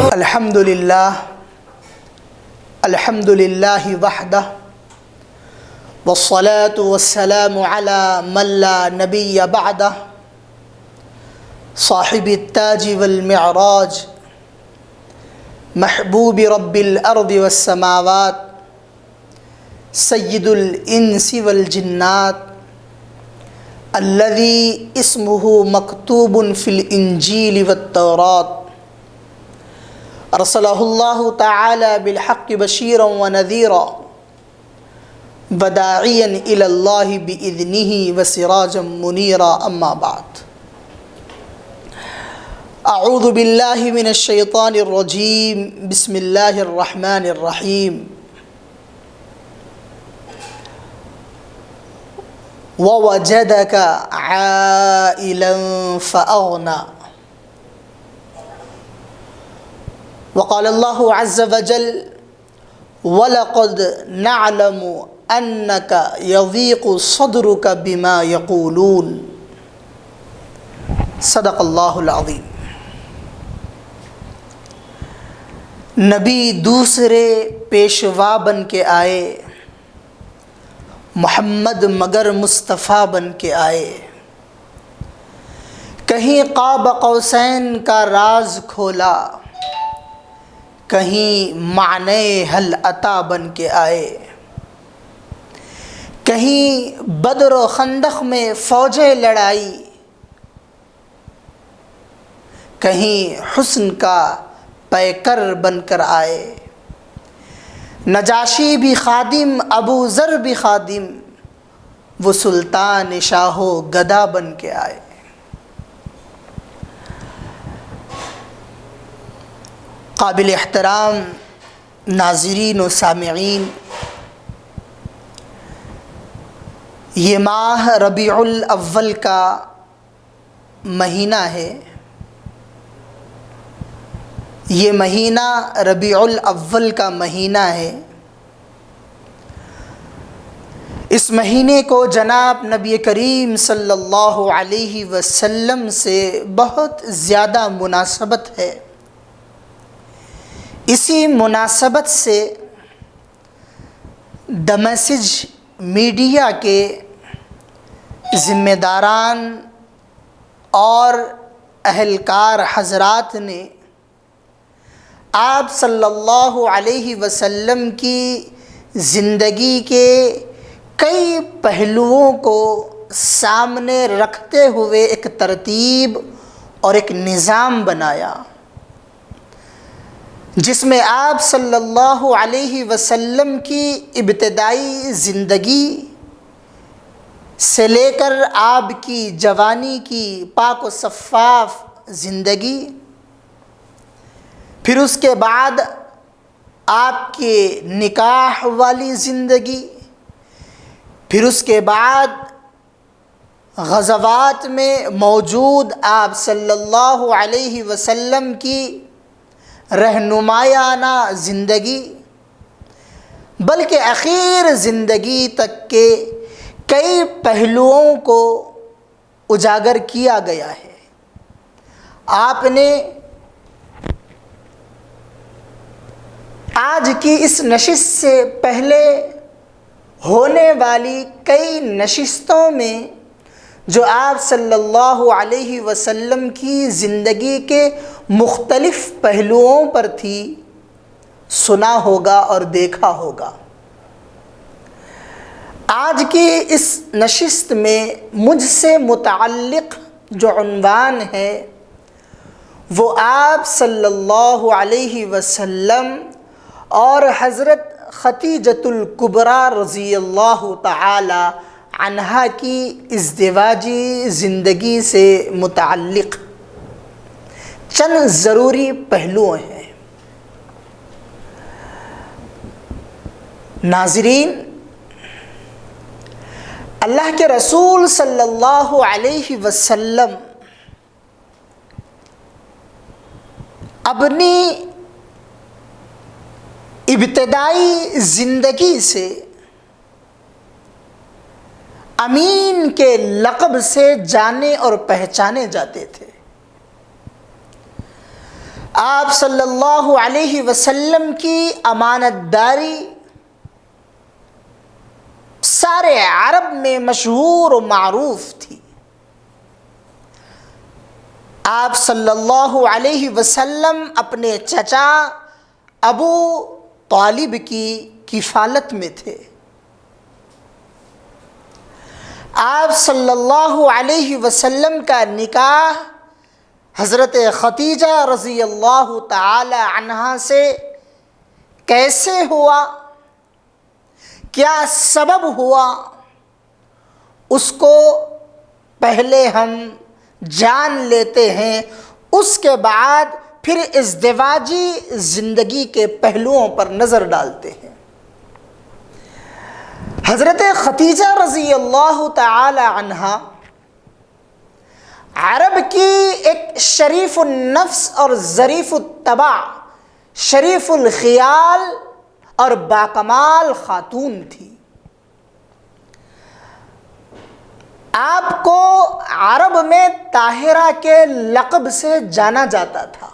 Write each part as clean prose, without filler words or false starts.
الحمد للہ وحدہ والصلاة والسلام على من لا نبی بعدہ صاحب التاج والمعراج محبوب رب الارض والسماوات سید الانس والجنات الذي اسمه مكتوب في الانجیل والتوراۃ ارسلہ اللہ تعالی بالحق بشیرا ونذیرا وداعیا الی اللہ باذنہ وسراجا منیرا اما بعد اعوذ باللہ من الشیطان الرجیم بسم اللہ الرحمن الرحیم ووجدک عائلا فأغنى وقال اللہ عز وجل وَلَقَدْ نَعْلَمُ أَنَّكَ يَضِيقُ صَدْرُكَ بِمَا يَقُولُونَ صدق اللہ العظیم۔ نبی دوسرے پیشوا بن کے آئے، محمد مگر مصطفیٰ بن کے آئے، کہیں قاب قوسین کا راز کھولا، کہیں معنی حل عطا بن کے آئے، کہیں بدر و خندق میں فوجیں لڑائی، کہیں حسن کا پیکر بن کر آئے، نجاشی بھی خادم، ابو ذر بھی خادم، وہ سلطان شاہ و گدا بن کے آئے۔ قابل احترام ناظرین و سامعین، یہ ماہ ربیع الاول کا مہینہ ہے، یہ مہینہ ربیع الاول کا مہینہ ہے۔ اس مہینے کو جناب نبی کریم صلی اللہ علیہ وسلم سے بہت زیادہ مناسبت ہے۔ اسی مناسبت سے دی میسیج میڈیا کے ذمہ داران اور اہلکار حضرات نے آپ صلی اللہ علیہ وسلم کی زندگی کے کئی پہلوؤں کو سامنے رکھتے ہوئے ایک ترتیب اور ایک نظام بنایا، جس میں آپ صلی اللہ علیہ وسلم کی ابتدائی زندگی سے لے کر آپ کی جوانی کی پاک و شفاف زندگی، پھر اس کے بعد آپ کے نکاح والی زندگی، پھر اس کے بعد غزوات میں موجود آپ صلی اللہ علیہ وسلم کی رہنمایانہ زندگی، بلکہ اخیر زندگی تک کے کئی پہلوؤں کو اجاگر کیا گیا ہے۔ آپ نے آج کی اس نشست سے پہلے ہونے والی کئی نشستوں میں جو آپ صلی اللہ علیہ وسلم کی زندگی کے مختلف پہلوؤں پر تھی، سنا ہوگا اور دیکھا ہوگا۔ آج کی اس نشست میں مجھ سے متعلق جو عنوان ہے وہ آپ صلی اللہ علیہ وسلم اور حضرت خدیجۃ الکبریٰ رضی اللہ تعالی عنہا کی ازدواجی زندگی سے متعلق چند ضروری پہلو ہیں۔ ناظرین، اللہ کے رسول صلی اللہ علیہ وسلم اپنی ابتدائی زندگی سے امین کے لقب سے جانے اور پہچانے جاتے تھے۔ آپ صلی اللہ علیہ وسلم کی امانت داری سارے عرب میں مشہور و معروف تھی۔ آپ صلی اللہ علیہ وسلم اپنے چچا ابو طالب کی کفالت میں تھے۔ آپ صلی اللہ علیہ وسلم کا نکاح حضرت خدیجہ رضی اللہ تعالی عنہا سے کیسے ہوا، کیا سبب ہوا، اس کو پہلے ہم جان لیتے ہیں، اس کے بعد پھر ازدواجی زندگی کے پہلوؤں پر نظر ڈالتے ہیں۔ حضرت خدیجہ رضی اللہ تعالی عنہا عرب کی ایک شریف النفس اور ظریف الطبع، شریف الخیال اور باکمال خاتون تھی۔ آپ کو عرب میں طاہرہ کے لقب سے جانا جاتا تھا۔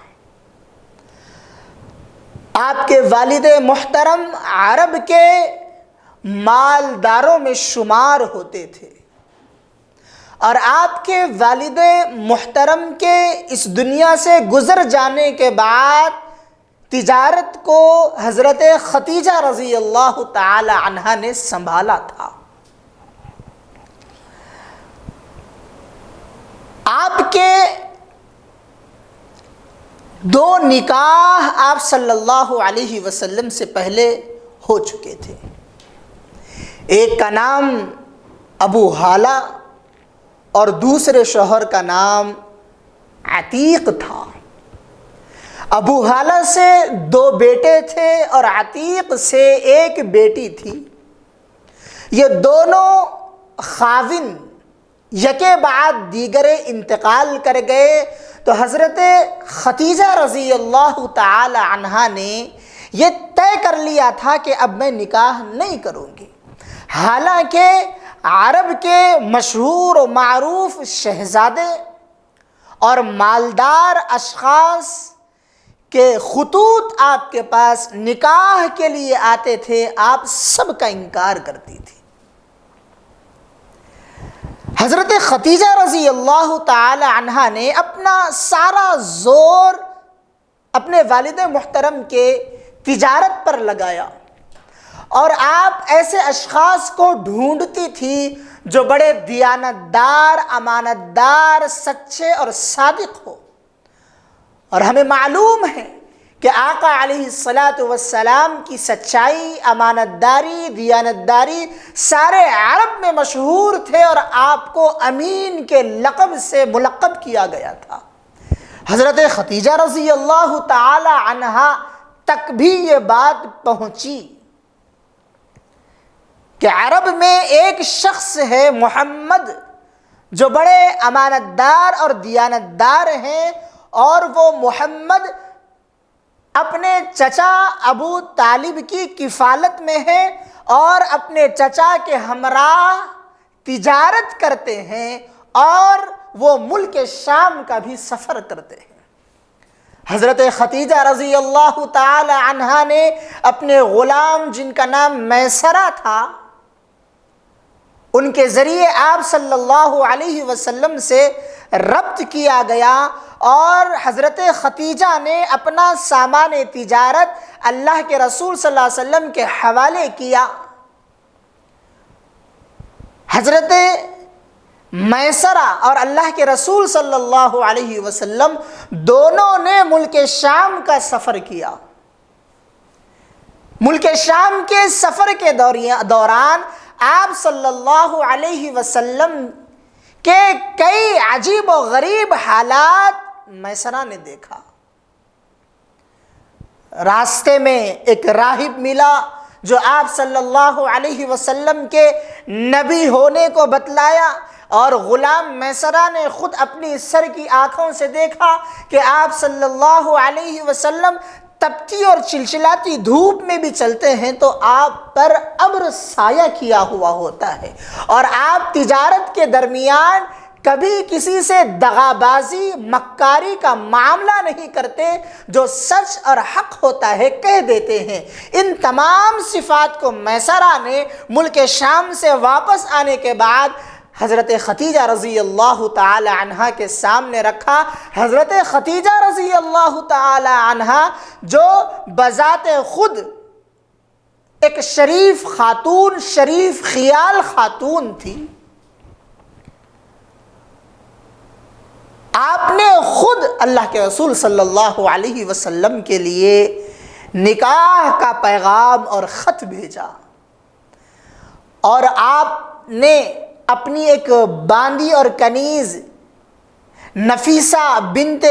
آپ کے والد محترم عرب کے مالداروں میں شمار ہوتے تھے، اور آپ کے والد محترم کے اس دنیا سے گزر جانے کے بعد تجارت کو حضرت خدیجہ رضی اللہ تعالی عنہا نے سنبھالا تھا۔ آپ کے دو نکاح آپ صلی اللہ علیہ وسلم سے پہلے ہو چکے تھے۔ ایک کا نام ابو ہالہ اور دوسرے شوہر کا نام عتیق تھا۔ ابو ہالہ سے دو بیٹے تھے اور عتیق سے ایک بیٹی تھی۔ یہ دونوں خاوند یکے بعد دیگرے انتقال کر گئے، تو حضرت خدیجہ رضی اللہ تعالی عنہا نے یہ طے کر لیا تھا کہ اب میں نکاح نہیں کروں گی۔ حالانکہ عرب کے مشہور و معروف شہزادے اور مالدار اشخاص کے خطوط آپ کے پاس نکاح کے لیے آتے تھے، آپ سب کا انکار کرتی تھی۔ حضرت خدیجہ رضی اللہ تعالی عنہا نے اپنا سارا زور اپنے والد محترم کے تجارت پر لگایا، اور آپ ایسے اشخاص کو ڈھونڈتی تھی جو بڑے دیانتدار، امانتدار، سچے اور صادق ہو۔ اور ہمیں معلوم ہے کہ آقا علیہ السلام کی سچائی، امانتداری، دیانتداری سارے عرب میں مشہور تھے، اور آپ کو امین کے لقب سے ملقب کیا گیا تھا۔ حضرت خدیجہ رضی اللہ تعالی عنہا تک بھی یہ بات پہنچی کہ عرب میں ایک شخص ہے محمد جو بڑے امانتدار اور دیانتدار ہیں، اور وہ محمد اپنے چچا ابو طالب کی کفالت میں ہے اور اپنے چچا کے ہمراہ تجارت کرتے ہیں، اور وہ ملک شام کا بھی سفر کرتے ہیں۔ حضرت خدیجہ رضی اللہ تعالی عنہا نے اپنے غلام جن کا نام میسرہ تھا، ان کے ذریعے آپ صلی اللہ علیہ وسلم سے ربط کیا گیا، اور حضرت خدیجہ نے اپنا سامان تجارت اللہ کے رسول صلی اللہ علیہ وسلم کے حوالے کیا۔ حضرت میسرہ اور اللہ کے رسول صلی اللہ علیہ وسلم دونوں نے ملک شام کا سفر کیا۔ ملک شام کے سفر کے دوران آپ صلی اللہ علیہ وسلم کے کئی عجیب و غریب حالات میسرہ نے دیکھا۔ راستے میں ایک راہب ملا جو آپ صلی اللہ علیہ وسلم کے نبی ہونے کو بتلایا، اور غلام میسرہ نے خود اپنی سر کی آنکھوں سے دیکھا کہ آپ صلی اللہ علیہ وسلم تپتی اور چلچلاتی دھوپ میں بھی چلتے ہیں تو آپ پر ابر سایہ کیا ہوا ہوتا ہے، اور آپ تجارت کے درمیان کبھی کسی سے دغابازی مکاری کا معاملہ نہیں کرتے، جو سچ اور حق ہوتا ہے کہہ دیتے ہیں۔ ان تمام صفات کو میسرہ نے ملک شام سے واپس آنے کے بعد حضرت ختیجہ رضی اللہ تعالی عنہ کے سامنے رکھا۔ حضرت ختیجہ رضی اللہ تعالی عنہ جو بذات خود ایک شریف خاتون، شریف خیال خاتون تھی، آپ نے خود اللہ کے رسول صلی اللہ علیہ وسلم کے لیے نکاح کا پیغام اور خط بھیجا، اور آپ نے اپنی ایک باندی اور کنیز نفیسہ بنت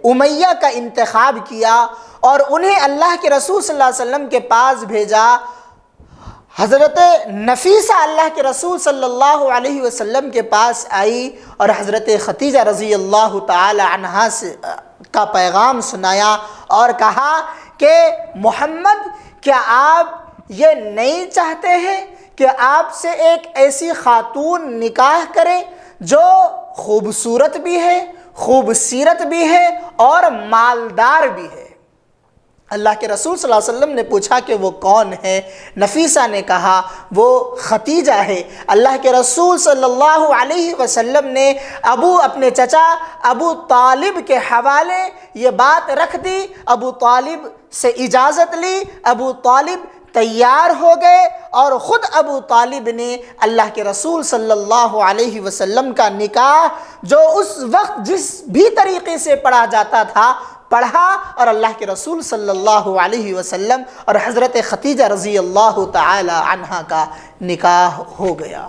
امیہ کا انتخاب کیا اور انہیں اللہ کے رسول صلی اللہ علیہ وسلم کے پاس بھیجا۔ حضرت نفیسہ اللہ کے رسول صلی اللہ علیہ وسلم کے پاس آئی اور حضرت ختیجہ رضی اللہ تعالی عنہا کا پیغام سنایا اور کہا کہ محمد، کیا آپ یہ نہیں چاہتے ہیں کہ آپ سے ایک ایسی خاتون نکاح کرے جو خوبصورت بھی ہے، خوبصیرت بھی ہے اور مالدار بھی ہے؟ اللہ کے رسول صلی اللہ علیہ وسلم نے پوچھا کہ وہ کون ہے؟ نفیسہ نے کہا وہ ختیجہ ہے۔ اللہ کے رسول صلی اللہ علیہ وسلم نے اپنے چچا ابو طالب کے حوالے یہ بات رکھ دی، ابو طالب سے اجازت لی، ابو طالب تیار ہو گئے اور خود ابو طالب نے اللہ کے رسول صلی اللہ علیہ وسلم کا نکاح، جو اس وقت جس بھی طریقے سے پڑھا جاتا تھا، پڑھا، اور اللہ کے رسول صلی اللہ علیہ وسلم اور حضرت ختیجہ رضی اللہ تعالی عنہا کا نکاح ہو گیا۔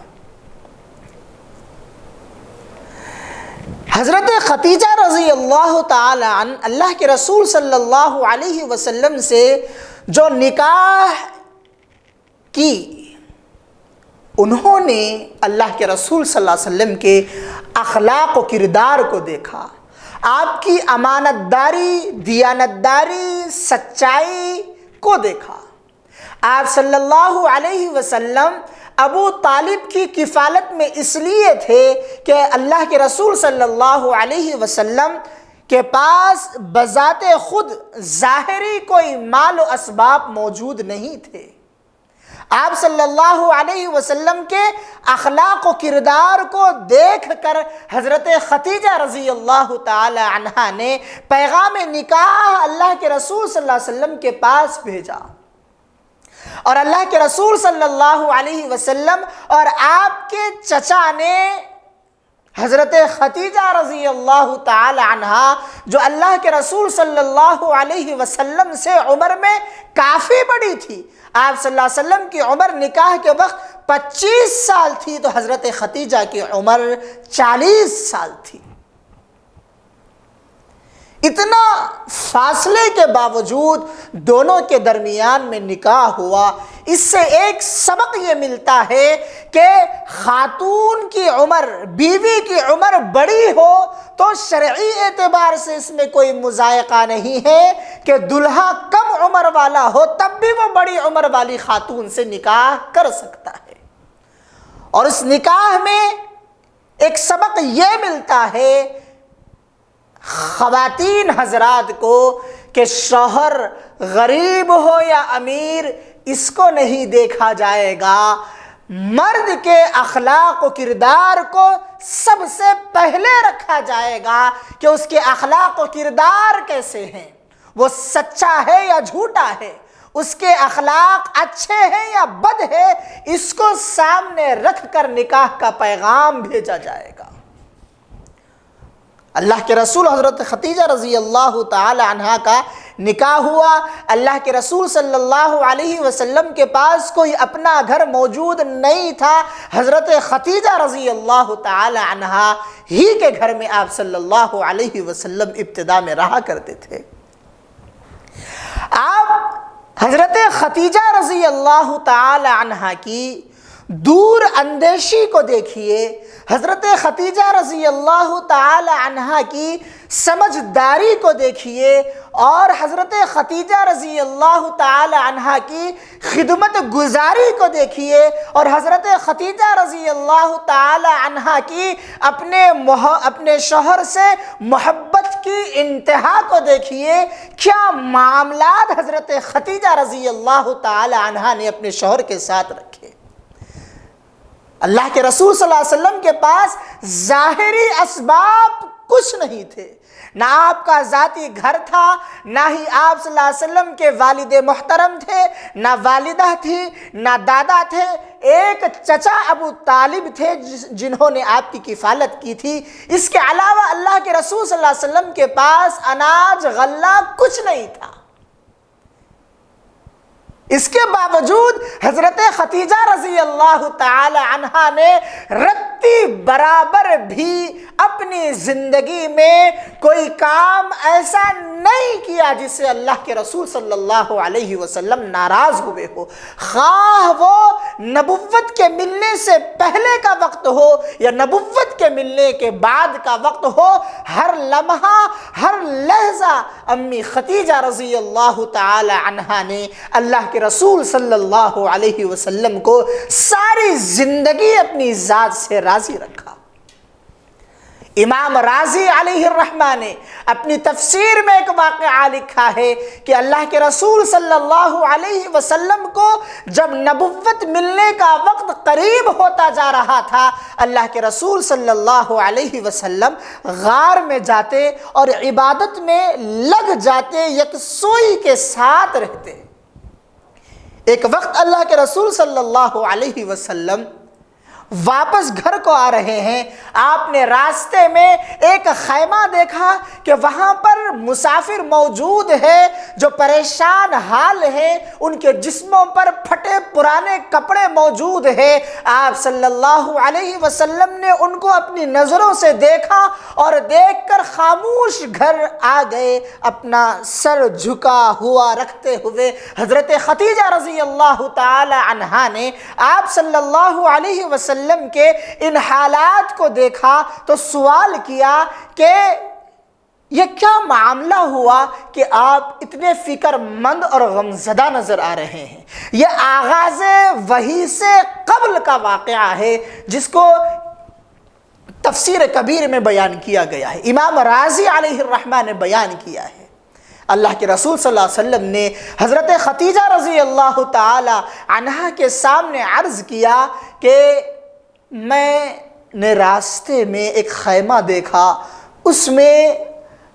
حضرت ختیجہ رضی اللہ تعالی عنہ اللہ کے رسول صلی اللہ علیہ وسلم سے جو نکاح کی، انہوں نے اللہ کے رسول صلی اللہ علیہ وسلم کے اخلاق و کردار کو دیکھا، آپ کی امانت داری، دیانت داری، سچائی کو دیکھا۔ آپ صلی اللہ علیہ وسلم ابو طالب کی کفالت میں اس لیے تھے کہ اللہ کے رسول صلی اللہ علیہ وسلم کے پاس بذات خود ظاہری کوئی مال و اسباب موجود نہیں تھے۔ آپ صلی اللہ علیہ وسلم کے اخلاق و کردار کو دیکھ کر حضرت ختیجہ رضی اللہ تعالی عنہا نے پیغام نکاح اللہ کے رسول صلی اللہ علیہ وسلم کے پاس بھیجا، اور اللہ کے رسول صلی اللہ علیہ وسلم اور آپ کے چچا نے حضرت ختیجہ رضی اللہ تعالی عنہا، جو اللہ کے رسول صلی اللہ علیہ وسلم سے عمر میں کافی بڑی تھی، آپ صلی اللہ علیہ وسلم کی عمر نکاح کے وقت 25 سال تھی تو حضرت ختیجہ کی عمر 40 سال تھی۔ اتنا فاصلے کے باوجود دونوں کے درمیان میں نکاح ہوا۔ اس سے ایک سبق یہ ملتا ہے کہ خاتون کی عمر، بیوی کی عمر بڑی ہو تو شرعی اعتبار سے اس میں کوئی مضائقہ نہیں ہے کہ دلہا کم عمر والا ہو تب بھی وہ بڑی عمر والی خاتون سے نکاح کر سکتا ہے۔ اور اس نکاح میں ایک سبق یہ ملتا ہے خواتین حضرات کو کہ شوہر غریب ہو یا امیر، اس کو نہیں دیکھا جائے گا، مرد کے اخلاق و کردار کو سب سے پہلے رکھا جائے گا کہ اس کے اخلاق و کردار کیسے ہیں، وہ سچا ہے یا جھوٹا ہے، اس کے اخلاق اچھے ہیں یا بد ہے، اس کو سامنے رکھ کر نکاح کا پیغام بھیجا جائے گا۔ اللہ کے رسول حضرت ختیجہ رضی اللہ تعالی عنہا کا نکاح ہوا۔ اللہ کے رسول صلی اللہ علیہ وسلم کے پاس کوئی اپنا گھر موجود نہیں تھا، حضرت ختیجہ رضی اللہ تعالی عنہا ہی کے گھر میں آپ صلی اللہ علیہ وسلم ابتدا میں رہا کرتے تھے۔ آپ حضرت ختیجہ رضی اللہ تعالی عنہا کی دور اندیشی کو دیکھیے، حضرت خدیجہ رضی اللہ تعالی عنہا کی سمجھداری کو دیکھیے، اور حضرت خدیجہ رضی اللہ تعالی عنہا کی خدمت گزاری کو دیکھیے، اور حضرت خدیجہ رضی اللہ تعالی عنہا کی اپنے شوہر سے محبت کی انتہا کو دیکھیے۔ کیا معاملات حضرت خدیجہ رضی اللہ تعالی عنہا نے اپنے شوہر کے ساتھ رکھے۔ اللہ کے رسول صلی اللہ علیہ وسلم کے پاس ظاہری اسباب کچھ نہیں تھے، نہ آپ کا ذاتی گھر تھا، نہ ہی آپ صلی اللہ علیہ وسلم کے والد محترم تھے، نہ والدہ تھی، نہ دادا تھے، ایک چچا ابو طالب تھے جنہوں نے آپ کی کفالت کی تھی۔ اس کے علاوہ اللہ کے رسول صلی اللہ علیہ وسلم کے پاس اناج غلہ کچھ نہیں تھا۔ اس کے باوجود حضرت خدیجہ رضی اللہ تعالی عنہا نے رتی برابر بھی اپنی زندگی میں کوئی کام ایسا نہیں کیا جس سے اللہ کے رسول صلی اللہ علیہ وسلم ناراض ہوئے ہو، خواہ وہ نبوت کے ملنے سے پہلے کا وقت ہو یا نبوت کے ملنے کے بعد کا وقت ہو۔ ہر لمحہ، ہر لحظہ امی خدیجہ رضی اللہ تعالی عنہا نے اللہ کے رسول صلی اللہ علیہ وسلم کو ساری زندگی اپنی ذات سے راضی رکھا۔ امام راضی علیہ الرحمہ نے اپنی تفسیر میں ایک واقعہ لکھا ہے کہ اللہ کے رسول صلی اللہ علیہ وسلم کو جب نبوت ملنے کا وقت قریب ہوتا جا رہا تھا، اللہ کے رسول صلی اللہ علیہ وسلم غار میں جاتے اور عبادت میں لگ جاتے، یکسوئی کے ساتھ رہتے۔ ایک وقت اللہ کے رسول صلی اللہ علیہ وسلم واپس گھر کو آ رہے ہیں، آپ نے راستے میں ایک خیمہ دیکھا کہ وہاں پر مسافر موجود ہے جو پریشان حال ہیں، ان کے جسموں پر پھٹے پرانے کپڑے موجود ہیں۔ آپ صلی اللہ علیہ وسلم نے ان کو اپنی نظروں سے دیکھا اور دیکھ کر خاموش گھر آ گئے، اپنا سر جھکا ہوا رکھتے ہوئے حضرت خدیجہ رضی اللہ تعالی عنہا نے آپ صلی اللہ علیہ وسلم کے ان حالات کو دیکھا تو سوال کیا کہ یہ کیا معاملہ ہوا کہ آپ اتنے فکر مند اور غمزدہ نظر آ رہے ہیں۔ یہ آغاز وحی سے قبل کا واقعہ ہے جس کو تفسیر کبیر میں بیان کیا گیا ہے، امام راضی علیہ الرحمہ نے بیان کیا ہے۔ اللہ کے رسول صلی اللہ علیہ وسلم نے حضرت خدیجہ رضی اللہ تعالی عنہا کے سامنے عرض کیا کہ میں نے راستے میں ایک خیمہ دیکھا، اس میں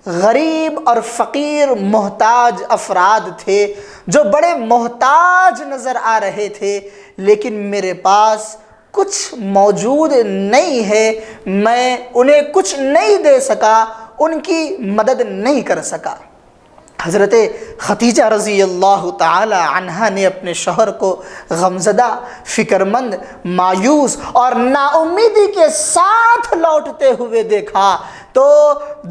غریب اور فقیر محتاج افراد تھے جو بڑے محتاج نظر آ رہے تھے، لیکن میرے پاس کچھ موجود نہیں ہے، میں انہیں کچھ نہیں دے سکا، ان کی مدد نہیں کر سکا۔ حضرت خدیجہ رضی اللہ تعالی عنہا نے اپنے شوہر کو غمزدہ، فکرمند، مایوس اور نا امیدی کے ساتھ لوٹتے ہوئے دیکھا تو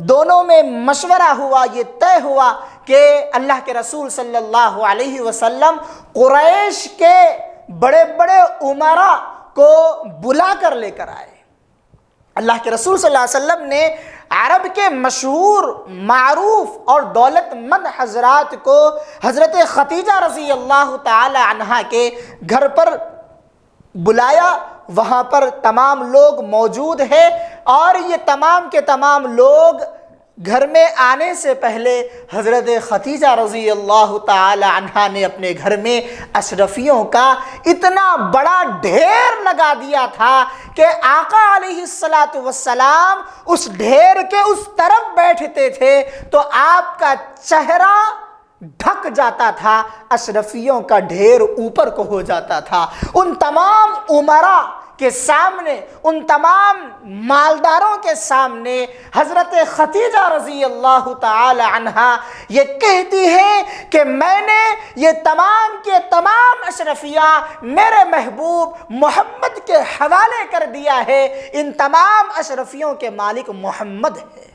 دونوں میں مشورہ ہوا، یہ طے ہوا کہ اللہ کے رسول صلی اللہ علیہ وسلم قریش کے بڑے بڑے امراء کو بلا کر لے کر آئے۔ اللہ کے رسول صلی اللہ علیہ وسلم نے عرب کے مشہور، معروف اور دولت مند حضرات کو حضرت خدیجہ رضی اللہ تعالی عنہا کے گھر پر بلایا، وہاں پر تمام لوگ موجود ہیں، اور یہ تمام کے تمام لوگ گھر میں آنے سے پہلے حضرت خدیجہ رضی اللہ تعالی عنہا نے اپنے گھر میں اشرفیوں کا اتنا بڑا ڈھیر لگا دیا تھا کہ آقا علیہ السلام اس ڈھیر کے اس طرف بیٹھتے تھے تو آپ کا چہرہ ڈھک جاتا تھا، اشرفیوں کا ڈھیر اوپر کو ہو جاتا تھا۔ ان تمام امراء کے سامنے، ان تمام مالداروں کے سامنے حضرت خدیجہ رضی اللہ تعالی عنہا یہ کہتی ہے کہ میں نے یہ تمام کے تمام اشرفیہ میرے محبوب محمد کے حوالے کر دیا ہے، ان تمام اشرفیوں کے مالک محمد ہے۔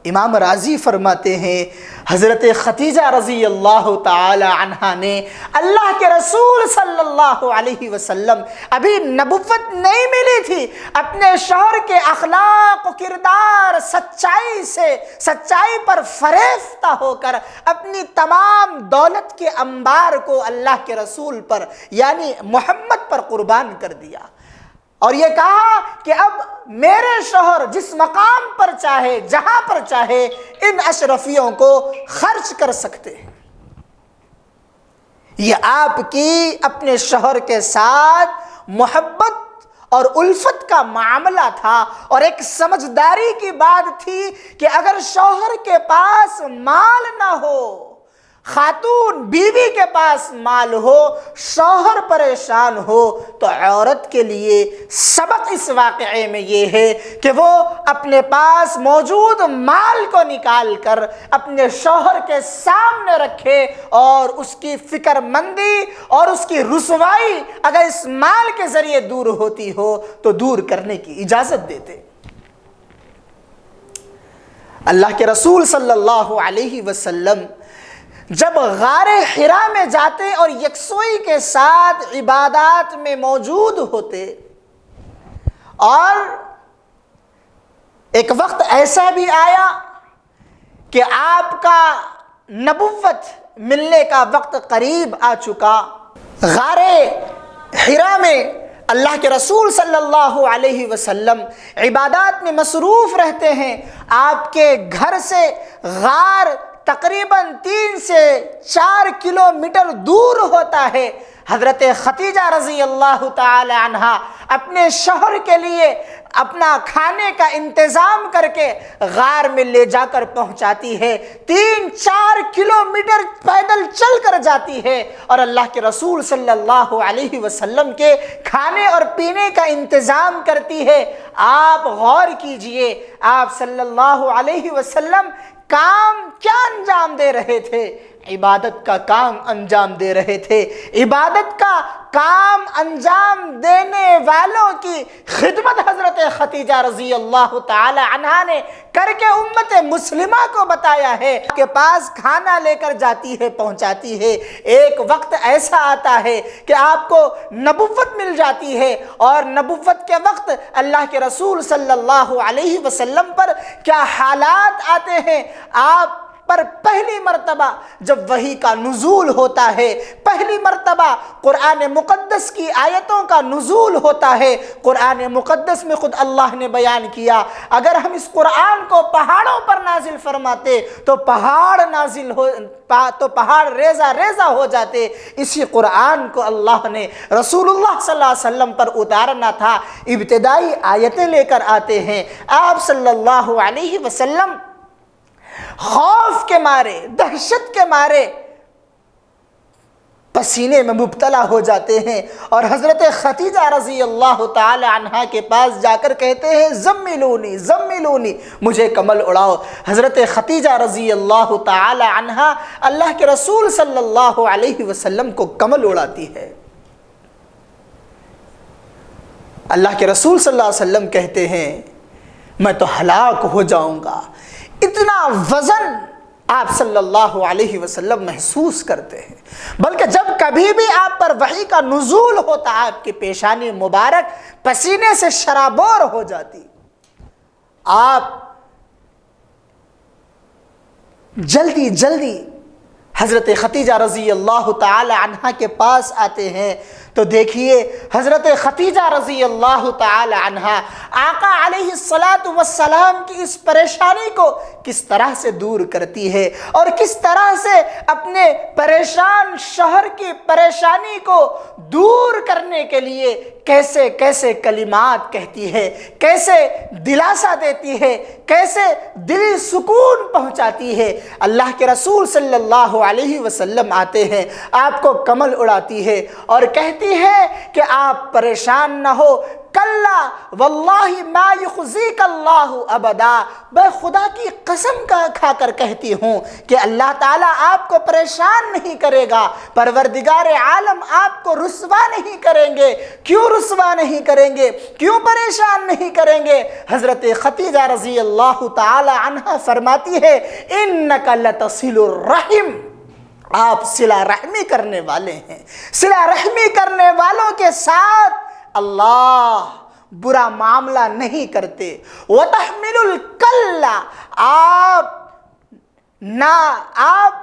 امام راضی فرماتے ہیں حضرت خدیجہ رضی اللہ تعالی عنہا نے اللہ کے رسول صلی اللہ علیہ وسلم ابھی نبوت نہیں ملی تھی، اپنے شوہر کے اخلاق و کردار سچائی پر فریفتہ ہو کر اپنی تمام دولت کے انبار کو اللہ کے رسول پر یعنی محمد پر قربان کر دیا، اور یہ کہا کہ اب میرے شوہر جس مقام پر چاہے جہاں پر چاہے ان اشرفیوں کو خرچ کر سکتے ہیں۔ یہ آپ کی اپنے شوہر کے ساتھ محبت اور الفت کا معاملہ تھا، اور ایک سمجھداری کی بات تھی کہ اگر شوہر کے پاس مال نہ ہو، خاتون بیوی کے پاس مال ہو، شوہر پریشان ہو، تو عورت کے لیے سبق اس واقعے میں یہ ہے کہ وہ اپنے پاس موجود مال کو نکال کر اپنے شوہر کے سامنے رکھے، اور اس کی فکر مندی اور اس کی رسوائی اگر اس مال کے ذریعے دور ہوتی ہو تو دور کرنے کی اجازت دیتے۔ اللہ کے رسول صلی اللہ علیہ وسلم جب غار حرا میں جاتے اور یکسوئی کے ساتھ عبادات میں موجود ہوتے، اور ایک وقت ایسا بھی آیا کہ آپ کا نبوت ملنے کا وقت قریب آ چکا، غار حرا میں اللہ کے رسول صلی اللہ علیہ وسلم عبادات میں مصروف رہتے ہیں، آپ کے گھر سے غار تقریباً 3 سے 4 کلومیٹر دور ہوتا ہے۔ حضرت خدیجہ رضی اللہ تعالی عنہا اپنے شوہر کے لیے اپنا کھانے کا انتظام کر کے غار میں لے جا کر پہنچاتی ہے، 3-4 کلومیٹر پیدل چل کر جاتی ہے، اور اللہ کے رسول صلی اللہ علیہ وسلم کے کھانے اور پینے کا انتظام کرتی ہے۔ آپ غور کیجئے، آپ صلی اللہ علیہ وسلم کام کیا انجام دے رہے تھے؟ عبادت کا کام انجام دے رہے تھے۔ عبادت کا کام انجام دینے والوں کی خدمت حضرت خدیجہ رضی اللہ تعالی عنہا نے کر کے امت مسلمہ کو بتایا ہے کہ پاس کھانا لے کر جاتی ہے، پہنچاتی ہے۔ ایک وقت ایسا آتا ہے کہ آپ کو نبوت مل جاتی ہے، اور نبوت کے وقت اللہ کے رسول صلی اللہ علیہ وسلم پر کیا حالات آتے ہیں۔ آپ پر پہلی مرتبہ جب وحی کا نزول ہوتا ہے، پہلی مرتبہ قرآن مقدس کی آیتوں کا نزول ہوتا ہے، قرآن مقدس میں خود اللہ نے بیان کیا اگر ہم اس قرآن کو پہاڑوں پر نازل فرماتے تو پہاڑ ریزہ ریزہ ہو جاتے۔ اسی قرآن کو اللہ نے رسول اللہ صلی اللہ علیہ وسلم پر اتارنا تھا، ابتدائی آیتیں لے کر آتے ہیں۔ آپ صلی اللہ علیہ وسلم خوف کے مارے، دہشت کے مارے پسینے میں مبتلا ہو جاتے ہیں، اور حضرت خدیجہ رضی اللہ تعالی عنہا کے پاس جا کر کہتے ہیں زملونی زملونی، مجھے کمل اڑاؤ۔ حضرت خدیجہ رضی اللہ تعالی عنہا اللہ کے رسول صلی اللہ علیہ وسلم کو کمل اڑاتی ہے۔ اللہ کے رسول صلی اللہ علیہ وسلم کہتے ہیں میں تو ہلاک ہو جاؤں گا۔ اتنا وزن آپ صلی اللہ علیہ وسلم محسوس کرتے ہیں، بلکہ جب کبھی بھی آپ پر وحی کا نزول ہوتا آپ کی پیشانی مبارک پسینے سے شرابور ہو جاتی، آپ جلدی جلدی حضرت خدیجہ رضی اللہ تعالی عنہا کے پاس آتے ہیں تو دیکھیے حضرت خدیجہ رضی اللہ تعالی عنہا آقا علیہ السلام کی اس پریشانی کو کس طرح سے دور کرتی ہے، اور کس طرح سے اپنے پریشان شوہر کی پریشانی کو دور کرنے کے لیے کیسے کیسے کلمات کہتی ہے، کیسے دلاسا دیتی ہے، کیسے دلی سکون پہنچاتی ہے۔ اللہ کے رسول صلی اللہ علیہ وسلم آتے ہیں، آپ کو کمل اڑاتی ہے اور کہتے کہتی ہے کہ آپ پریشان نہ ہو، کلا واللہ ما یخزیک اللہ ابدا، میں خدا کی قسم کھا کر کہتی ہوں کہ اللہ تعالیٰ آپ کو پریشان نہیں کرے گا، پروردگار عالم آپ کو رسوا نہیں کریں گے۔ کیوں رسوا نہیں کریں گے، کیوں پریشان نہیں کریں گے؟ حضرت خدیجہ رضی اللہ تعالی عنہ فرماتی ہے انک لتصل الرحم، آپ صلہ رحمی کرنے والے ہیں، صلہ رحمی کرنے والوں کے ساتھ اللہ برا معاملہ نہیں کرتے۔ وَتَحْمِلُ الْكَلَّ، آپ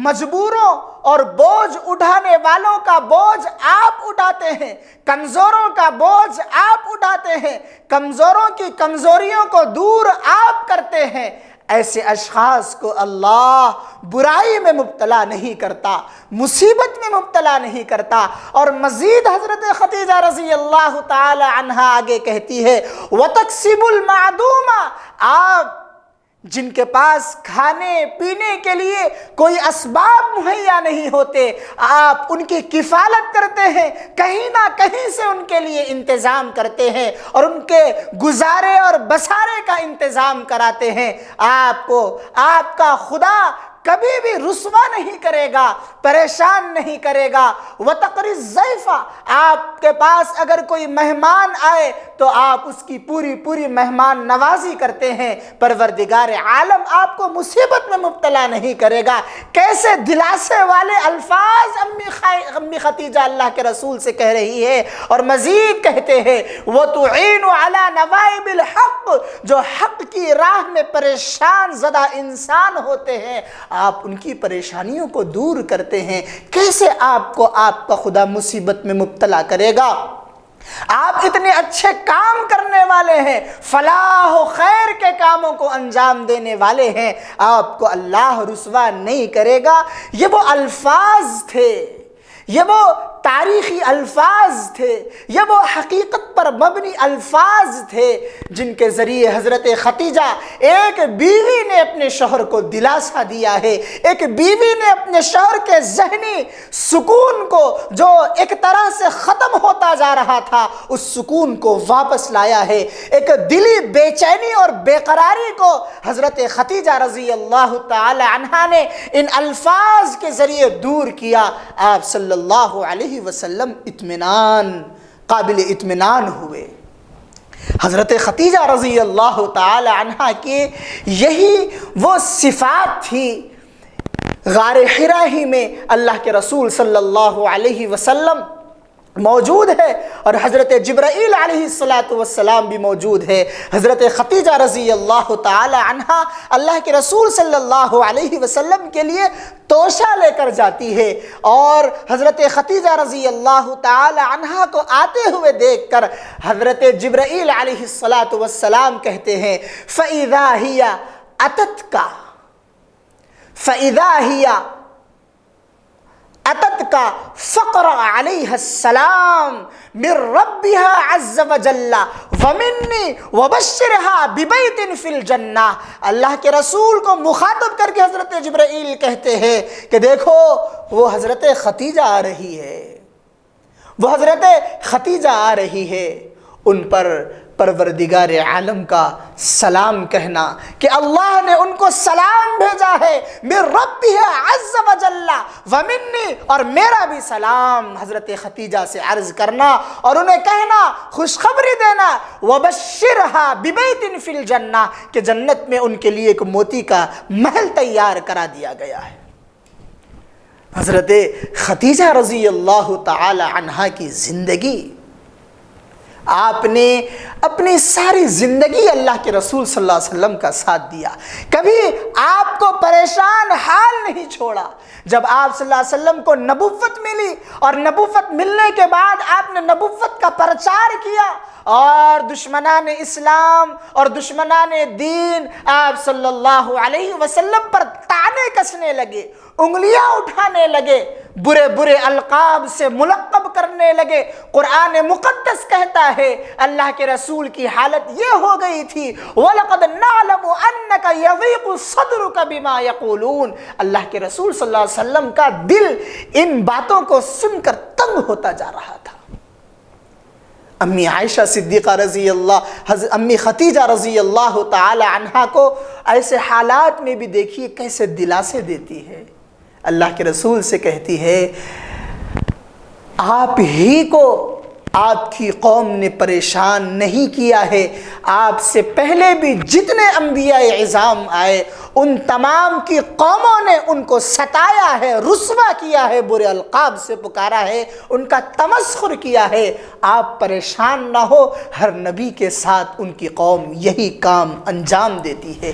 مجبوروں اور بوجھ اٹھانے والوں کا بوجھ آپ اٹھاتے ہیں، کمزوروں کا بوجھ آپ اٹھاتے ہیں، کمزوروں کی کمزوریوں کو دور آپ کرتے ہیں۔ ایسے اشخاص کو اللہ برائی میں مبتلا نہیں کرتا، مصیبت میں مبتلا نہیں کرتا۔ اور مزید حضرت خدیجہ رضی اللہ تعالی عنہ آگے کہتی ہے وَتَكْسِبُ الْمَعْدُومَ، آپ جن کے پاس کھانے پینے کے لیے کوئی اسباب مہیا نہیں ہوتے، آپ ان کی کفالت کرتے ہیں، کہیں نہ کہیں سے ان کے لیے انتظام کرتے ہیں اور ان کے گزارے اور بسارے کا انتظام کراتے ہیں۔ آپ کا خدا کبھی بھی رسوا نہیں کرے گا، پریشان نہیں کرے گا۔ وَتَقْرِي الضَّيْفَ، آپ کے پاس اگر کوئی مہمان آئے تو آپ اس کی پوری مہمان نوازی کرتے ہیں۔ پروردگار عالم آپ کو مصیبت میں مبتلا نہیں کرے گا۔ کیسے دلاسے والے الفاظ امی خدیجہ اللہ کے رسول سے کہہ رہی ہے، اور مزید کہتے ہیں وَتُعِينُ عَلَى نَوَائِبِ الْحَقِّ، جو حق کی راہ میں پریشان زدہ انسان ہوتے ہیں آپ ان کی پریشانیوں کو دور کرتے ہیں۔ کیسے آپ کا خدا مصیبت میں مبتلا کرے گا؟ آپ اتنے اچھے کام کرنے والے ہیں، فلاح و خیر کے کاموں کو انجام دینے والے ہیں، آپ کو اللہ رسوا نہیں کرے گا۔ یہ وہ الفاظ تھے، یہ وہ تاریخی الفاظ تھے، یہ وہ حقیقت پر مبنی الفاظ تھے جن کے ذریعے حضرت خدیجہ ایک بیوی نے اپنے شوہر کو دلاسا دیا ہے، ایک بیوی نے اپنے شوہر کے ذہنی سکون کو جو ایک طرح سے ختم ہوتا جا رہا تھا اس سکون کو واپس لایا ہے، ایک دلی بے چینی اور بے قراری کو حضرت خدیجہ رضی اللہ تعالی عنہا نے ان الفاظ کے ذریعے دور کیا۔ آپ صلی اللہ علیہ وسلم قابل اطمینان ہوئے۔ حضرت خدیجہ رضی اللہ تعالی عنہا کی یہی وہ صفات تھی۔ غار حرا ہی میں اللہ کے رسول صلی اللہ علیہ وسلم موجود ہے اور حضرت جبرائیل علیہ السلام بھی موجود ہے۔ حضرت خدیجہ رضی اللہ تعالی عنہا اللہ کے رسول صلی اللہ علیہ وسلم کے لیے توشہ لے کر جاتی ہے، اور حضرت خدیجہ رضی اللہ تعالی عنہا کو آتے ہوئے دیکھ کر حضرت جبرائیل علیہ السلام کہتے ہیں فَإِذَا هِيَ أَتَتْكَ فَإِذَا هِيَ أتتك فقرأ عليها السلام من ربها عز وجل ومني وبشرها ببيت في الجنة۔ اللہ کے رسول کو مخاطب کر کے حضرت جبرائیل کہتے ہیں کہ دیکھو وہ حضرت خدیجہ آ رہی ہے، وہ حضرت خدیجہ آ رہی ہے، ان پر پروردگار عالم کا سلام کہنا کہ اللہ نے ان کو سلام بھیجا ہے، من ربها عز وجل ومنی، اور میرا بھی سلام حضرت خدیجہ سے عرض کرنا اور انہیں کہنا، خوشخبری دینا وبشرها ببیت فی الجنہ، کہ جنت میں ان کے لیے ایک موتی کا محل تیار کرا دیا گیا ہے۔ حضرت خدیجہ رضی اللہ تعالی عنہا کی زندگی، آپ نے اپنی ساری زندگی اللہ کے رسول صلی اللہ علیہ وسلم کا ساتھ دیا، کبھی آپ کو پریشان حال نہیں چھوڑا۔ جب آپ صلی اللہ علیہ وسلم کو نبوت ملی اور نبوت ملنے کے بعد آپ نے نبوت کا پرچار کیا اور دشمنان اسلام اور دشمنان دین آپ صلی اللہ علیہ وسلم پر طعنے کسنے لگے، انگلیاں اٹھانے لگے، برے برے القاب سے ملقب کرنے لگے۔ قرآن مقدس کہتا ہے اللہ کے رسول کی حالت یہ ہو گئی تھی وَلَقَدْ نَعْلَمُ أَنَّكَ يَضِيقُ صَدْرُكَ بِمَا يَقُولُونَ، اللہ کے رسول صلی اللہ علیہ وسلم کا دل ان باتوں کو سن کر تنگ ہوتا جا رہا تھا۔ امی عائشہ صدیقہ رضی اللہ، امی خدیجہ رضی اللہ تعالی عنہا کو ایسے حالات میں بھی دیکھیے کیسے دلاسے دیتی ہے۔ اللہ کے رسول سے کہتی ہے آپ ہی کو آپ کی قوم نے پریشان نہیں کیا ہے، آپ سے پہلے بھی جتنے انبیاء اعظام آئے ان تمام کی قوموں نے ان کو ستایا ہے، رسوا کیا ہے، برے القاب سے پکارا ہے، ان کا تمسخر کیا ہے۔ آپ پریشان نہ ہو، ہر نبی کے ساتھ ان کی قوم یہی کام انجام دیتی ہے۔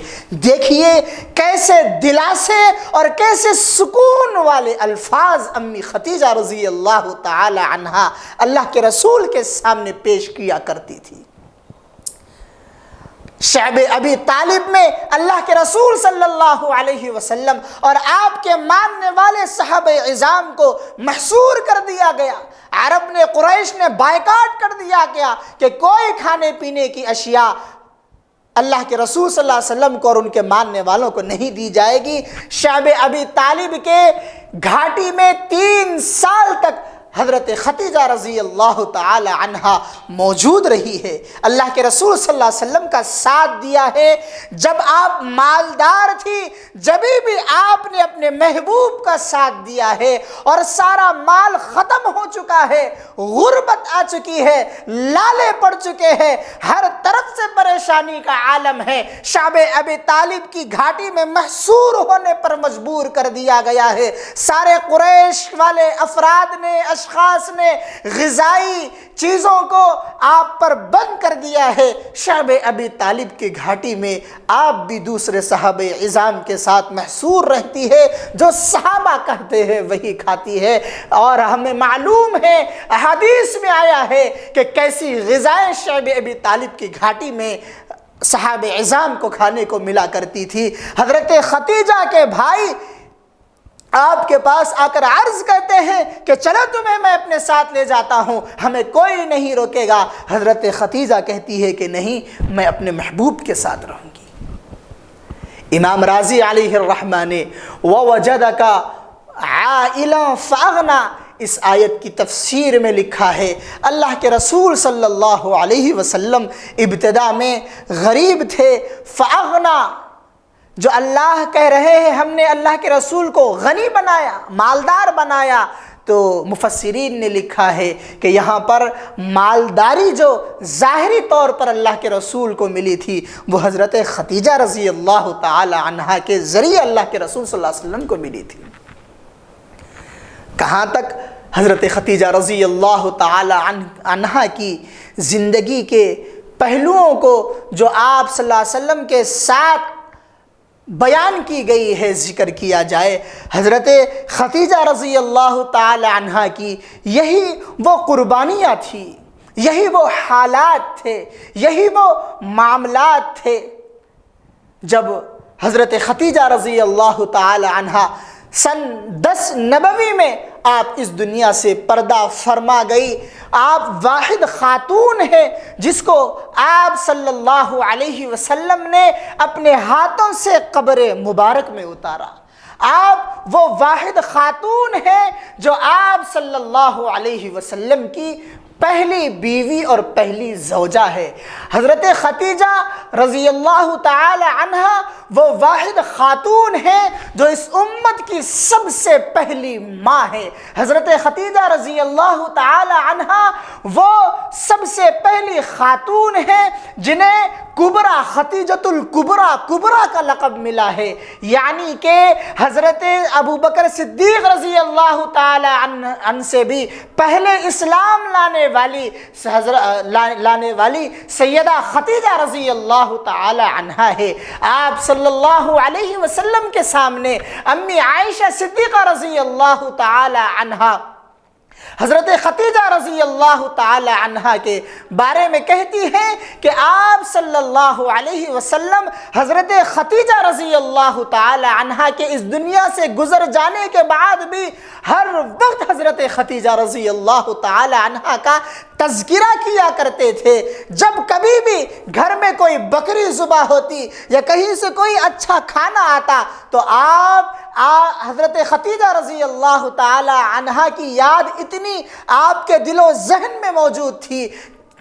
دیکھیے کیسے دلاسے اور کیسے سکون والے الفاظ امی خدیجہ رضی اللہ تعالی عنہا اللہ کے رسول کے سامنے پیش کیا کرتی تھی۔ شعب ابی طالب میں اللہ کے رسول صلی اللہ علیہ وسلم اور آپ کے ماننے والے صحابہ اعظام کو محصور کر دیا گیا۔ عرب نے، قریش نے بائیکاٹ کر دیا گیا کہ کوئی کھانے پینے کی اشیاء اللہ کے رسول صلی اللہ علیہ وسلم کو اور ان کے ماننے والوں کو نہیں دی جائے گی۔ شعب ابی طالب کے گھاٹی میں 3 سال تک حضرت خدیجہ رضی اللہ تعالی عنہا موجود رہی ہے، اللہ کے رسول صلی اللہ علیہ وسلم کا ساتھ دیا ہے۔ جب آپ مالدار تھی جبھی بھی آپ نے اپنے محبوب کا ساتھ دیا ہے، اور سارا مال ختم ہو چکا ہے، غربت آ چکی ہے، لالے پڑ چکے ہیں، ہر طرف سے پریشانی کا عالم ہے، شعب ابی طالب کی گھاٹی میں محصور ہونے پر مجبور کر دیا گیا ہے۔ سارے قریش والے افراد نے، اشخاص نے غذائی چیزوں کو آپ پر بند کر دیا ہے۔ شعب ابی طالب کی گھاٹی میں آپ بھی دوسرے صحابہ اعظام کے ساتھ محصور رہتی ہے، جو صحابہ کہتے ہیں وہی کھاتی ہے، اور ہمیں معلوم ہے، احادیث میں آیا ہے کہ کیسی غذائیں شعب ابی طالب کی گھاٹی میں صحابہ اعظام کو کھانے کو ملا کرتی تھی۔ حضرت خدیجہ کے بھائی آپ کے پاس آ کر عرض کرتے ہیں کہ چلو تمہیں میں اپنے ساتھ لے جاتا ہوں، ہمیں کوئی نہیں روکے گا۔ حضرت خدیجہ کہتی ہے کہ نہیں، میں اپنے محبوب کے ساتھ رہوں گی۔ امام راضی علیہ الرحمہ نے وَوَجَدَكَ عَائِلًا فَأَغْنَىٰ اس آیت کی تفسیر میں لکھا ہے، اللہ کے رسول صلی اللہ علیہ وسلم ابتدا میں غریب تھے، فَأَغْنَىٰ جو اللہ کہہ رہے ہیں ہم نے اللہ کے رسول کو غنی بنایا، مالدار بنایا، تو مفسرین نے لکھا ہے کہ یہاں پر مالداری جو ظاہری طور پر اللہ کے رسول کو ملی تھی وہ حضرت خدیجہ رضی اللہ تعالی عنہا کے ذریعے اللہ کے رسول صلی اللہ علیہ وسلم کو ملی تھی۔ کہاں تک حضرت خدیجہ رضی اللہ تعالی عنہا کی زندگی کے پہلوؤں کو جو آپ صلی اللہ علیہ وسلم کے ساتھ بیان کی گئی ہے ذکر کیا جائے، حضرت خدیجہ رضی اللہ تعالی عنہا کی یہی وہ قربانیاں تھیں، یہی وہ حالات تھے، یہی وہ معاملات تھے جب حضرت خدیجہ رضی اللہ تعالی عنہا سن 10 نبوی میں آپ اس دنیا سے پردہ فرما گئی۔ آپ واحد خاتون ہیں جس کو آپ صلی اللہ علیہ وسلم نے اپنے ہاتھوں سے قبر مبارک میں اتارا۔ آپ وہ واحد خاتون ہیں جو آپ صلی اللہ علیہ وسلم کی پہلی بیوی اور پہلی زوجہ ہے۔ حضرت خدیجہ رضی اللہ تعالی عنہا وہ واحد خاتون ہیں جو اس امت کی سب سے پہلی ماں ہے۔ حضرت خدیجہ رضی اللہ تعالی عنہا وہ سب سے پہلی خاتون ہیں جنہیں کبریٰ، خدیجۃ الکبریٰ، کبریٰ کا لقب ملا ہے، یعنی کہ حضرت ابوبکر صدیق رضی اللہ تعالی عنہ سے بھی پہلے اسلام لانے والی سیدہ خدیجہ رضی اللہ تعالی عنہا ہے۔ آپ صلی اللہ علیہ وسلم کے سامنے امی عائشہ صدیقہ رضی اللہ تعالی عنہا حضرت خدیجہ رضی اللہ تعالی عنہا کے بارے میں کہتی ہیں کہ آپ صلی اللہ علیہ وسلم حضرت خدیجہ رضی اللہ تعالی عنہا کے اس دنیا سے گزر جانے کے بعد بھی ہر وقت حضرت خدیجہ رضی اللہ تعالی عنہا کا تذکرہ کیا کرتے تھے۔ جب کبھی بھی گھر میں کوئی بکری ذبح ہوتی یا کہیں سے کوئی اچھا کھانا آتا تو آپ حضرت خدیجہ رضی اللہ تعالی عنہا کی یاد اتنی آپ کے دل و ذہن میں موجود تھی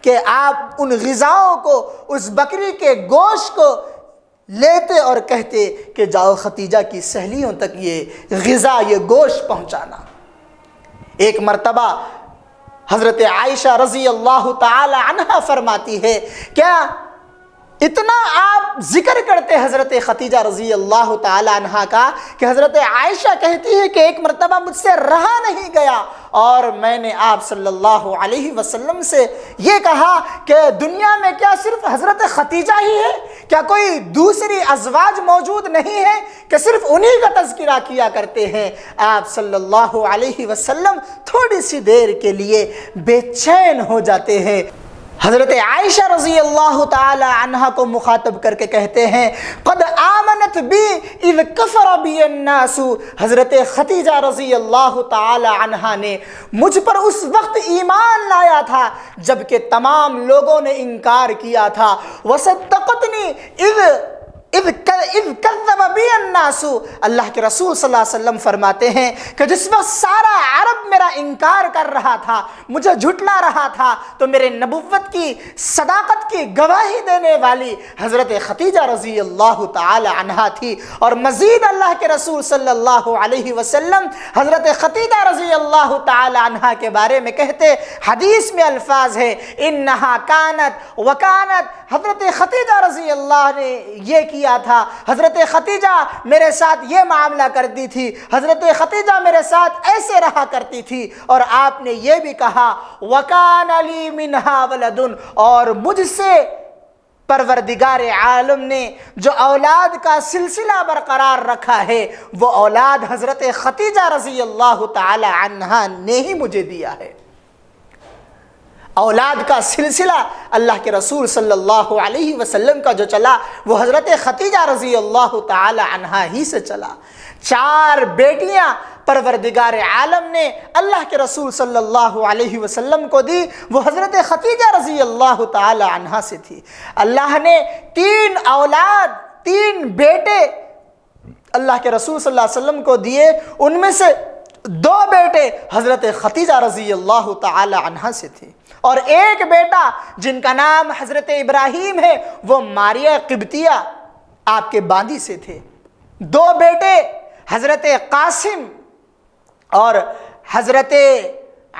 کہ آپ ان غذاؤں کو، اس بکری کے گوشت کو لیتے اور کہتے کہ جاؤ خدیجہ کی سہیلیوں تک یہ غذا، یہ گوشت پہنچانا۔ ایک مرتبہ حضرت عائشہ رضی اللہ تعالی عنہا فرماتی ہے، کیا اتنا آپ ذکر کرتے حضرت خدیجہ رضی اللہ تعالی عنہا کا کہ حضرت عائشہ کہتی ہے کہ ایک مرتبہ مجھ سے رہا نہیں گیا اور میں نے آپ صلی اللہ علیہ وسلم سے یہ کہا کہ دنیا میں کیا صرف حضرت خدیجہ ہی ہے؟ کیا کوئی دوسری ازواج موجود نہیں ہے کہ صرف انہی کا تذکرہ کیا کرتے ہیں؟ آپ صلی اللہ علیہ وسلم تھوڑی سی دیر کے لیے بے چین ہو جاتے ہیں۔ حضرت عائشہ رضی اللہ تعالی عنہ کو مخاطب کر کے کہتے ہیں، قد آمنت بی اذ کفر بی الناس، حضرت خدیجہ رضی اللہ تعالی عنہ نے مجھ پر اس وقت ایمان لایا تھا جبکہ تمام لوگوں نے انکار کیا تھا۔ وصدقتنی اذ کذب بی الناس، اللہ کے رسول صلی اللہ علیہ وسلم فرماتے ہیں کہ جس وقت سارا عرب میرا انکار کر رہا تھا، مجھے جھٹلا رہا تھا، تو میرے نبوت کی صداقت کی گواہی دینے والی حضرت خدیجہ رضی اللہ تعالی عنہا تھی۔ اور مزید اللہ کے رسول صلی اللہ علیہ وسلم حضرت خدیجہ رضی اللہ تعالی عنہا کے بارے میں کہتے، حدیث میں الفاظ ہے، انہا کانت وکانت، حضرت خدیجہ رضی اللہ نے یہ کیا تھا، حضرت خدیجہ میرے ساتھ یہ معاملہ کرتی تھی، حضرت خدیجہ میرے ساتھ ایسے رہا کرتی تھی۔ اور آپ نے یہ بھی کہا وَكَانَ لِي مِنْهَا وَلَدٌ، اور مجھ سے پروردگار عالم نے جو اولاد کا سلسلہ برقرار رکھا ہے وہ اولاد حضرت خدیجہ رضی اللہ تعالی عنہا نے ہی مجھے دیا ہے۔ اولاد کا سلسلہ اللہ کے رسول صلی اللہ علیہ وسلم کا جو چلا وہ حضرت خدیجہ رضی اللہ تعالی عنہا ہی سے چلا۔ 4 بیٹیاں پروردگار عالم نے اللہ کے رسول صلی اللہ علیہ وسلم کو دی، وہ حضرت خدیجہ رضی اللہ تعالی عنہا سے تھی۔ اللہ نے 3 اولاد، 3 بیٹے اللہ کے رسول صلی اللہ علیہ وسلم کو دیے، ان میں سے 2 بیٹے حضرت خدیجہ رضی اللہ تعالی عنہا سے تھے، اور ایک بیٹا جن کا نام حضرت ابراہیم ہے وہ ماریہ قبطیہ آپ کے باندی سے تھے۔ 2 بیٹے حضرت قاسم اور حضرت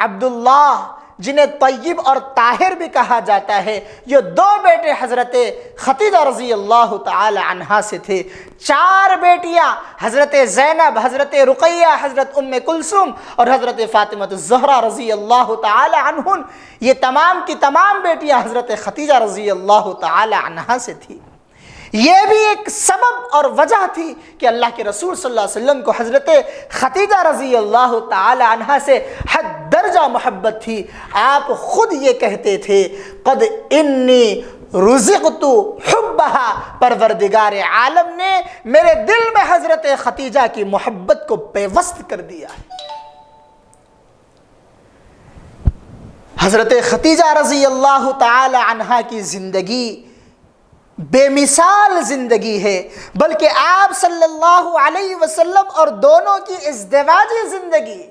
عبداللہ جنہیں طیب اور طاہر بھی کہا جاتا ہے، یہ 2 بیٹے حضرت خدیجہ رضی اللہ تعالی عنہا سے تھے۔ 4 بیٹیاں حضرت زینب، حضرت رقیہ، حضرت ام کلثوم اور حضرت فاطمہ الزہرا رضی اللہ تعالی عنہن، یہ تمام کی تمام بیٹیاں حضرت خدیجہ رضی اللہ تعالی عنہا سے تھی۔ یہ بھی ایک سبب اور وجہ تھی کہ اللہ کے رسول صلی اللہ علیہ وسلم کو حضرت خدیجہ رضی اللہ تعالی عنہا سے حد درجہ محبت تھی۔ آپ خود یہ کہتے تھے قد انی رزقت حبہا، پروردگار عالم نے میرے دل میں حضرت خدیجہ کی محبت کو پیوست کر دیا ہے۔ حضرت خدیجہ رضی اللہ تعالی عنہا کی زندگی بے مثال زندگی ہے، بلکہ آپ صلی اللہ علیہ وسلم اور دونوں کی ازدواجی زندگی،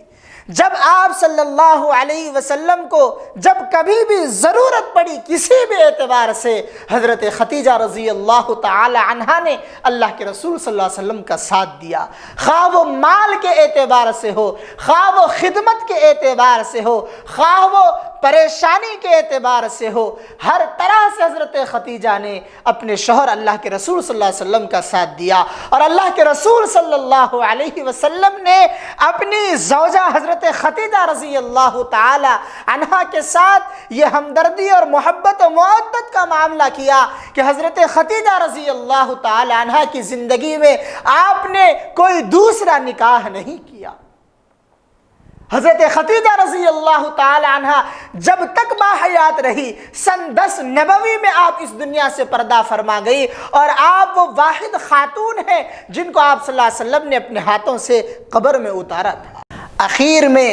جب آپ صلی اللہ علیہ وسلم کو جب کبھی بھی ضرورت پڑی کسی بھی اعتبار سے، حضرت خدیجہ رضی اللہ تعالی عنہا نے اللہ کے رسول صلی اللہ علیہ وسلم کا ساتھ دیا، خواہ وہ مال کے اعتبار سے ہو، خواہ وہ خدمت کے اعتبار سے ہو، خواہ وہ پریشانی کے اعتبار سے ہو، ہر طرح سے حضرت خدیجہ نے اپنے شوہر اللہ کے رسول صلی اللہ علیہ وسلم کا ساتھ دیا، اور اللہ کے رسول صلی اللہ علیہ وسلم نے اپنی زوجہ حضرت خدیجہ رضی اللہ تعالی عنہا کے ساتھ یہ ہمدردی اور محبت و مودت کا معاملہ کیا کہ حضرت خدیجہ رضی اللہ تعالی عنہا کی زندگی میں آپ نے کوئی دوسرا نکاح نہیں کیا۔ حضرت خدیجہ رضی اللہ تعالی عنہا جب تک باحیات رہی، سن 10 نبوی میں آپ اس دنیا سے پردہ فرما گئی، اور آپ وہ واحد خاتون ہیں جن کو آپ صلی اللہ علیہ وسلم نے اپنے ہاتھوں سے قبر میں اتارا تھا۔ اخیر میں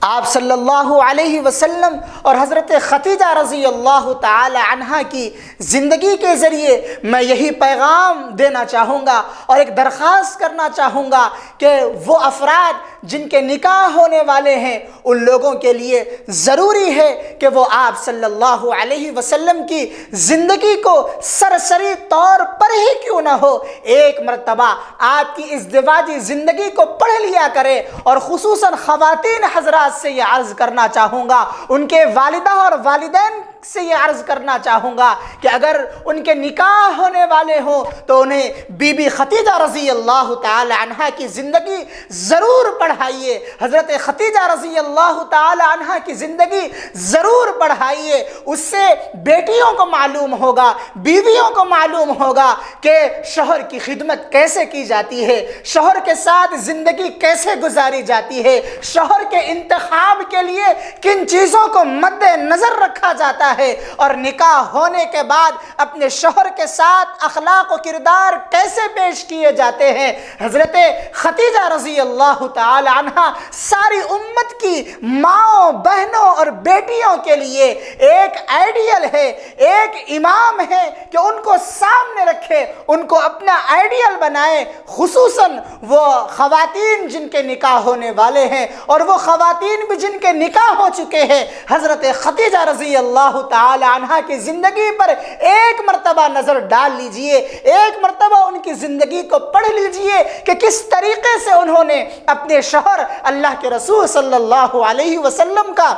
آپ صلی اللہ علیہ وسلم اور حضرت خدیجہ رضی اللہ تعالی عنہ کی زندگی کے ذریعے میں یہی پیغام دینا چاہوں گا اور ایک درخواست کرنا چاہوں گا کہ وہ افراد جن کے نکاح ہونے والے ہیں ان لوگوں کے لیے ضروری ہے کہ وہ آپ صلی اللہ علیہ وسلم کی زندگی کو سرسری طور پر ہی کیوں نہ ہو ایک مرتبہ آپ کی ازدواجی زندگی کو پڑھ لیا کرے، اور خصوصاً خواتین حضرات سے یہ عرض کرنا چاہوں گا، ان کے والدہ اور والدین سے یہ عرض کرنا چاہوں گا کہ اگر ان کے نکاح ہونے والے ہوں تو انہیں بی بی خدیجہ رضی اللہ تعالی عنہ کی زندگی ضرور پڑھائیے، حضرت خدیجہ رضی اللہ تعالی عنہ کی زندگی ضرور پڑھائیے۔ اس سے بیٹیوں کو معلوم ہوگا، بیویوں کو معلوم ہوگا کہ شوہر کی خدمت کیسے کی جاتی ہے، شوہر کے ساتھ زندگی کیسے گزاری جاتی ہے، شوہر کے انتخاب کے لیے کن چیزوں کو مد نظر رکھا جاتا ہے، اور نکاح ہونے کے بعد اپنے شوہر کے ساتھ اخلاق و کردار کیسے پیش کیے جاتے ہیں۔ حضرت خدیجہ رضی اللہ تعالی عنہ ساری امت کی ماؤں، بہنوں اور بیٹیوں کے لیے ایک آئیڈیل ہے، ایک امام ہے کہ ان کو سامنے رکھے، ان کو اپنا آئیڈیل بنائے، خصوصاً وہ خواتین جن کے نکاح ہونے والے ہیں اور وہ خواتین بھی جن کے نکاح ہو چکے ہیں۔ حضرت خدیجہ رضی اللہ تعالی عنہ کی زندگی پر ایک مرتبہ نظر ڈال لیجئے، ایک مرتبہ ان کی زندگی کو پڑھ لیجئے کہ کس طریقے سے انہوں نے اپنے شوہر اللہ کے رسول صلی اللہ علیہ وسلم کا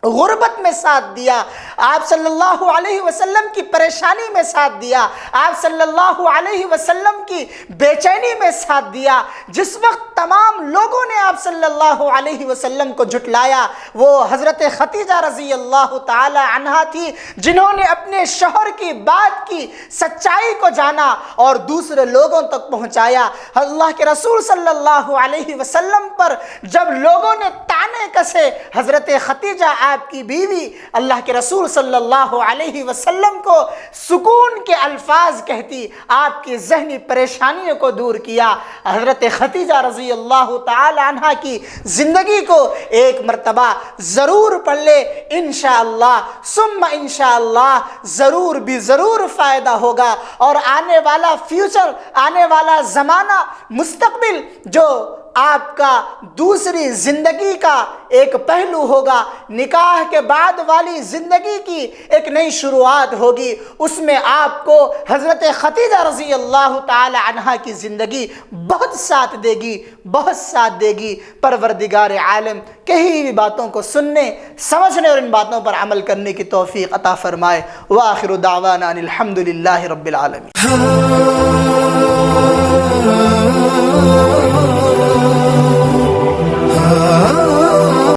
غربت میں ساتھ دیا، آپ صلی اللہ علیہ وسلم کی پریشانی میں ساتھ دیا، آپ صلی اللہ علیہ وسلم کی بے چینی میں ساتھ دیا۔ جس وقت تمام لوگوں نے آپ صلی اللہ علیہ وسلم کو جھٹلایا، وہ حضرت خدیجہ رضی اللہ تعالی عنہا تھی جنہوں نے اپنے شوہر کی بات کی سچائی کو جانا اور دوسرے لوگوں تک پہنچایا۔ اللہ کے رسول صلی اللہ علیہ وسلم پر جب لوگوں نے تانے کسے، حضرت خدیجہ آپ کی بیوی اللہ کے رسول صلی اللہ علیہ وسلم کو سکون کے الفاظ کہتی، آپ کی ذہنی پریشانیوں کو دور کیا۔ حضرت خدیجہ رضی اللہ تعالی عنہ کی زندگی کو ایک مرتبہ ضرور پڑھ لے، انشاءاللہ ثم انشاءاللہ ضرور بھی ضرور فائدہ ہوگا، اور آنے والا فیوچر، آنے والا زمانہ، مستقبل جو آپ کا دوسری زندگی کا ایک پہلو ہوگا، نکاح کے بعد والی زندگی کی ایک نئی شروعات ہوگی، اس میں آپ کو حضرت خدیجہ رضی اللہ تعالی عنہ کی زندگی بہت ساتھ دے گی، بہت ساتھ دے گی۔ پروردگار عالم کہی ہوئی باتوں کو سننے، سمجھنے اور ان باتوں پر عمل کرنے کی توفیق عطا فرمائے۔ وآخر دعوانا ان الحمد للہ رب العالمین۔